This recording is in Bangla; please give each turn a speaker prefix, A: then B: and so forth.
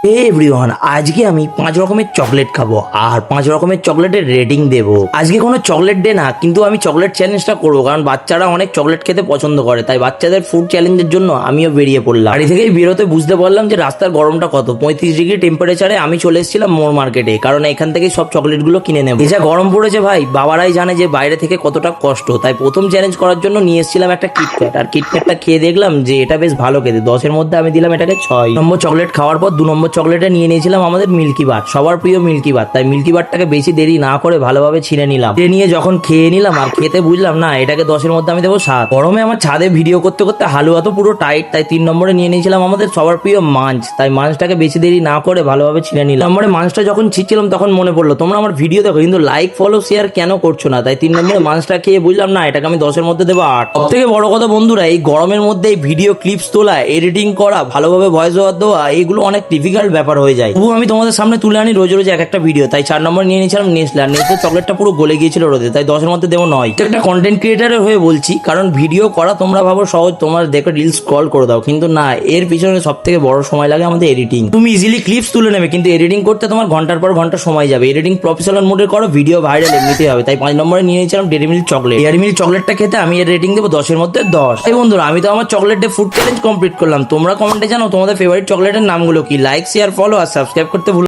A: এভরিওয়ান, আজকে আমি 5 রকমের চকলেট খাবো আর 5 রকমের চকলেটের রেটিং দেব। আজকে কোনো চকলেট ডে না, কিন্তু আমি চকলেট চ্যালেঞ্জটা করবো, কারণ বাচ্চারা অনেক চকলেট খেতে পছন্দ করে, তাই বাচ্চাদের ফুড চ্যালেঞ্জের জন্য আমিও বেরিয়ে পড়লাম। বাড়ি থেকেই বেরোতে বুঝতে পারলাম যে রাস্তার গরমটা কত। 35 ডিগ্রি টেম্পারেচারে আমি চলে এসেছিলাম মোর মার্কেটে, কারণ এখান থেকেই সব চকলেটগুলো কিনে নেবো। এই যা গরম পড়েছে ভাই, বাবারাই জানে যে বাইরে থেকে কতটা কষ্ট। তাই প্রথম চ্যালেঞ্জ করার জন্য নিয়ে এসেছিলাম একটা কিটক্যাট, আর কিটক্যাটটা খেয়ে দেখলাম যে এটা বেশ ভালো খেতে। 10-এর মধ্যে আমি দিলাম এটাকে 6 নম্বর। চকলেট খাওয়ার পর 2 নম্বর চকলেটে নিয়ে নিয়েছিলাম আমাদের মিল্কি বার, সবার প্রিয় মিল্কি বার। তাই মিল্কি বারটাকে বেশি দেরি না করে ভালোভাবে ছিঁড়ে নিলাম। ছিঁড়ে নিয়ে যখন খেয়ে নিলাম আর খেতে বুঝলাম না, এটাকে 10-এর মধ্যে আমি দেবো 7। গরমে আমার ছাদে ভিডিও করতে করতে হালুয়া তো পুরো টাইট, তাই 3 নম্বরে নিয়ে নিয়েছিলাম আমাদের সবার প্রিয় মাঞ্চ। তাই মাঞ্চটাকে বেশি দেরি না করে ভালোভাবে ছিঁড়ে নিলাম। নম্বরে মাঞ্চটা যখন ছিঁড়ছিলাম তখন মনে পড়লো তোমরা আমার ভিডিও দেখো, কিন্তু লাইক ফলো শেয়ার কেন করছো না। তাই 3 নম্বরে মাঞ্চটা খেয়ে বুঝলাম না, এটাকে আমি 10-এর মধ্যে দেবো 8। সব থেকে বড় কথা বন্ধুরা, এই গরমের মধ্যে এই ভিডিও ক্লিপস তোলা, এডিটিং করা, ভালোভাবে ভয়েস ওভার দেওয়া, এগুলো অনেক ডিফিকাল্ট ব্যাপার হয়ে যায়। তবু আমি তোমাদের সামনে তুলে আনি রোজ রোজ এক একটা ভিডিও। তাই 4 নম্বর নিয়ে নিয়েছিলাম নেসলে। আর নেসলে চকলেটটা পুরো গলে গিয়েছিল রোদে, তাই 10-এর মধ্যে দেবো 9। একটা কন্টেন্ট ক্রিয়েটারের হয়ে বলছি, কারণ ভিডিও করা তোমরা ভাবো সহজ, তোমরা দেখো রিল স্ক্রল করে দাও, কিন্তু না, এর পিছনে সব থেকে বড় সময় লাগে আমাদের এডিটিং। তুমি ইজিলি ক্লিপস তুলে নেবে, কিন্তু এডিটিং করতে তোমার ঘন্টার পর ঘন্টা সময় যাবে। এডিটিং প্রফেশনাল মোডে করো, ভিডিও ভাইরাল এমনিতেই হবে। তাই 5 নম্বরে নিয়ে নিয়েছিলাম dairy milk chocolate. Dairy milk চকলেটটা খেতে আমি এর রেটিং দেবো 10-এর মধ্যে 10। এই বন্ধুরা, আমি তো আমার chocolate day food challenge complete করলাম। তোমরা কমেন্টে জানাও তোমাদের ফেভারিট চকলেটের নামগুলো কি। লাইক শেয়ার ফলো আর সাবস্ক্রাইব করতে ভুলো